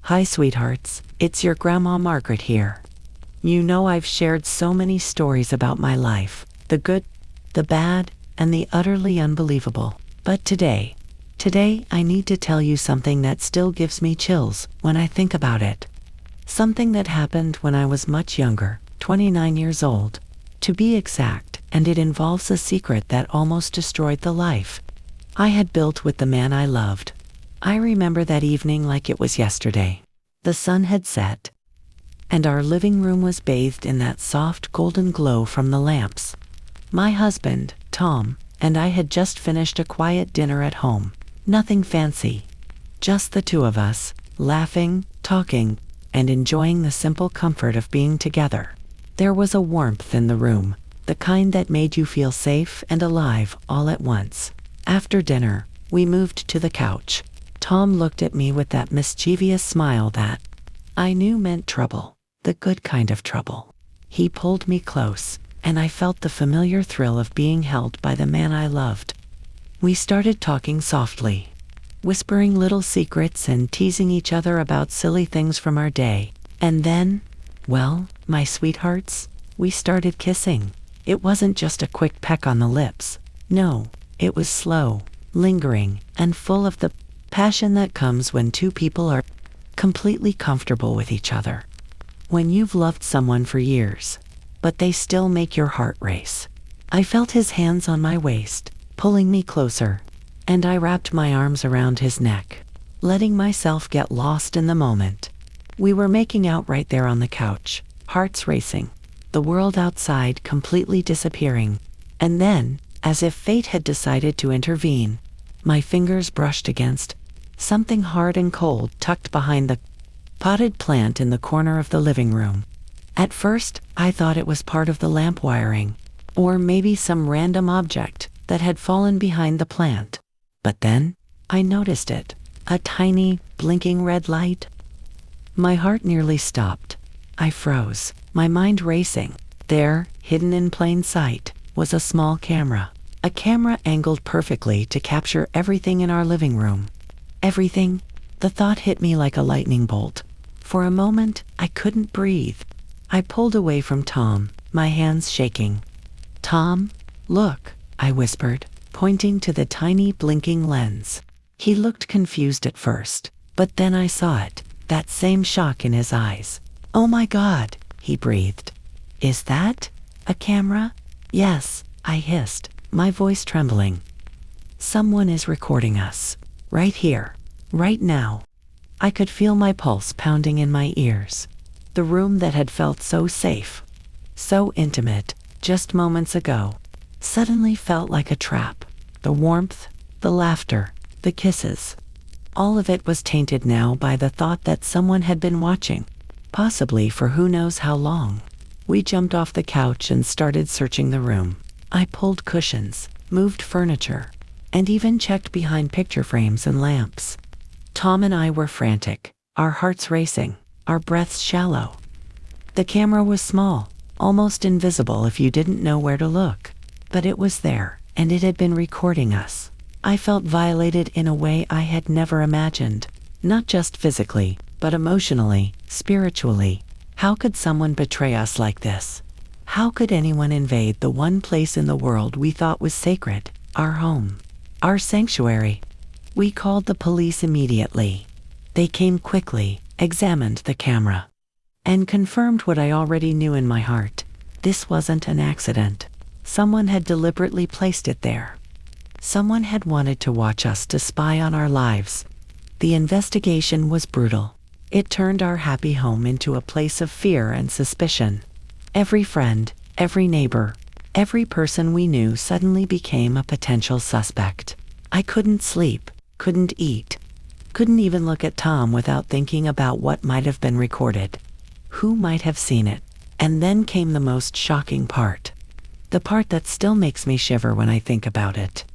Hi sweethearts, it's your grandma Margaret here. You know I've shared so many stories about my life, the good, the bad, and the utterly unbelievable. But today I need to tell you something that still gives me chills when I think about it. Something that happened when I was much younger, 29 years old, to be exact, and it involves a secret that almost destroyed the life I had built with the man I loved. I remember that evening like it was yesterday. The sun had set, and our living room was bathed in that soft golden glow from the lamps. My husband, Tom, and I had just finished a quiet dinner at home. Nothing fancy. Just the two of us, laughing, talking, and enjoying the simple comfort of being together. There was a warmth in the room, the kind that made you feel safe and alive all at once. After dinner, we moved to the couch. Tom looked at me with that mischievous smile that I knew meant trouble, the good kind of trouble. He pulled me close, and I felt the familiar thrill of being held by the man I loved. We started talking softly, whispering little secrets and teasing each other about silly things from our day. And then, well, my sweethearts, we started kissing. It wasn't just a quick peck on the lips. No, it was slow, lingering, and full of the passion that comes when two people are completely comfortable with each other. When you've loved someone for years, but they still make your heart race. I felt his hands on my waist, pulling me closer, and I wrapped my arms around his neck, letting myself get lost in the moment. We were making out right there on the couch, hearts racing, the world outside completely disappearing. And then, as if fate had decided to intervene, my fingers brushed against something hard and cold tucked behind the potted plant in the corner of the living room. At first, I thought it was part of the lamp wiring, or maybe some random object that had fallen behind the plant. But then, I noticed it, a tiny, blinking red light. My heart nearly stopped. I froze, my mind racing. There, hidden in plain sight, was a small camera. A camera angled perfectly to capture everything in our living room. Everything. The thought hit me like a lightning bolt. For a moment, I couldn't breathe. I pulled away from Tom, my hands shaking. "Tom, look," I whispered, pointing to the tiny blinking lens. He looked confused at first, but then I saw it, that same shock in his eyes. "Oh my God," he breathed. "Is that a camera?" "Yes," I hissed, my voice trembling. "Someone is recording us. Right here. Right now." I could feel my pulse pounding in my ears. The room that had felt so safe, so intimate, just moments ago, suddenly felt like a trap. The warmth, the laughter, the kisses. All of it was tainted now by the thought that someone had been watching, possibly for who knows how long. We jumped off the couch and started searching the room. I pulled cushions, moved furniture, and even checked behind picture frames and lamps. Tom and I were frantic, our hearts racing, our breaths shallow. The camera was small, almost invisible if you didn't know where to look. But it was there, and it had been recording us. I felt violated in a way I had never imagined, not just physically, but emotionally, spiritually. How could someone betray us like this? How could anyone invade the one place in the world we thought was sacred, our home, our sanctuary? We called the police immediately. They came quickly, examined the camera, and confirmed what I already knew in my heart. This wasn't an accident. Someone had deliberately placed it there. Someone had wanted to watch us, to spy on our lives. The investigation was brutal. It turned our happy home into a place of fear and suspicion. Every friend, every neighbor, every person we knew suddenly became a potential suspect. I couldn't sleep, couldn't eat, couldn't even look at Tom without thinking about what might have been recorded. Who might have seen it? And then came the most shocking part. The part that still makes me shiver when I think about it.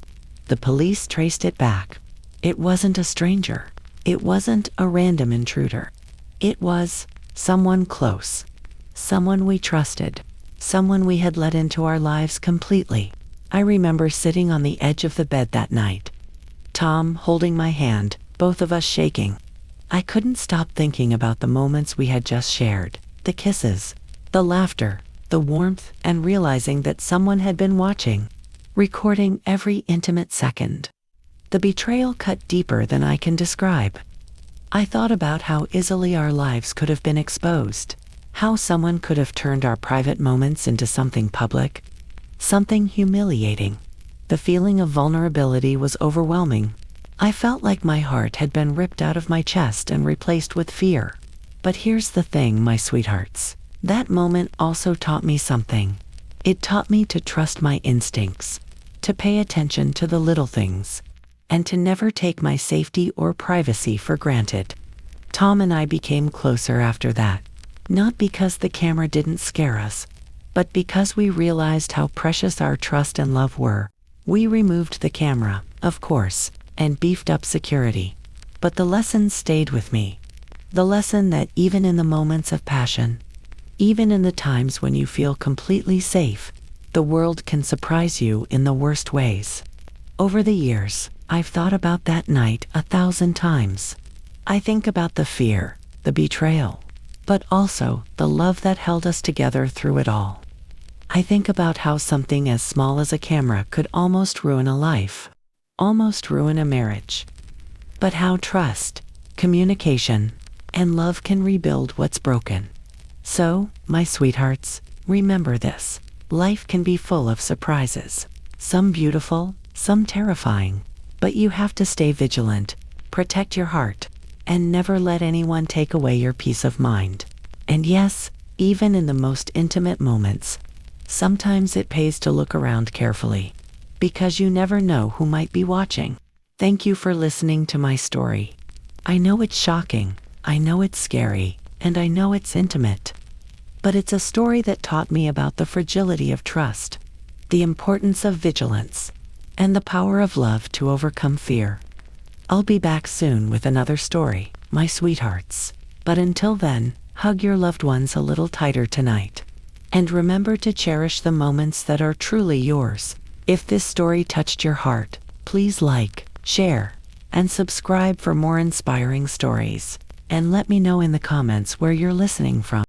The police traced it back. It wasn't a stranger. It wasn't a random intruder. It was someone close. Someone we trusted. Someone we had let into our lives completely. I remember sitting on the edge of the bed that night. Tom holding my hand, both of us shaking. I couldn't stop thinking about the moments we had just shared, the kisses, the laughter, the warmth, and realizing that someone had been watching, recording every intimate second. The betrayal cut deeper than I can describe. I thought about how easily our lives could have been exposed, how someone could have turned our private moments into something public, something humiliating. The feeling of vulnerability was overwhelming. I felt like my heart had been ripped out of my chest and replaced with fear. But here's the thing, my sweethearts. That moment also taught me something. It taught me to trust my instincts, to pay attention to the little things, and to never take my safety or privacy for granted. Tom and I became closer after that, not because the camera didn't scare us, but because we realized how precious our trust and love were. We removed the camera, of course, and beefed up security. But the lesson stayed with me. The lesson that even in the moments of passion, even in the times when you feel completely safe, the world can surprise you in the worst ways. Over the years, I've thought about that night 1,000 times. I think about the fear, the betrayal, but also the love that held us together through it all. I think about how something as small as a camera could almost ruin a life, almost ruin a marriage. But how trust, communication, and love can rebuild what's broken. So, my sweethearts, remember this. Life can be full of surprises. Some beautiful, some terrifying. But you have to stay vigilant, protect your heart, and never let anyone take away your peace of mind. And yes, even in the most intimate moments, sometimes it pays to look around carefully, because you never know who might be watching. Thank you for listening to my story. I know it's shocking, I know it's scary, and I know it's intimate. But it's a story that taught me about the fragility of trust, the importance of vigilance, and the power of love to overcome fear. I'll be back soon with another story, my sweethearts. But until then, hug your loved ones a little tighter tonight. And remember to cherish the moments that are truly yours. If this story touched your heart, please like, share, and subscribe for more inspiring stories. And let me know in the comments where you're listening from.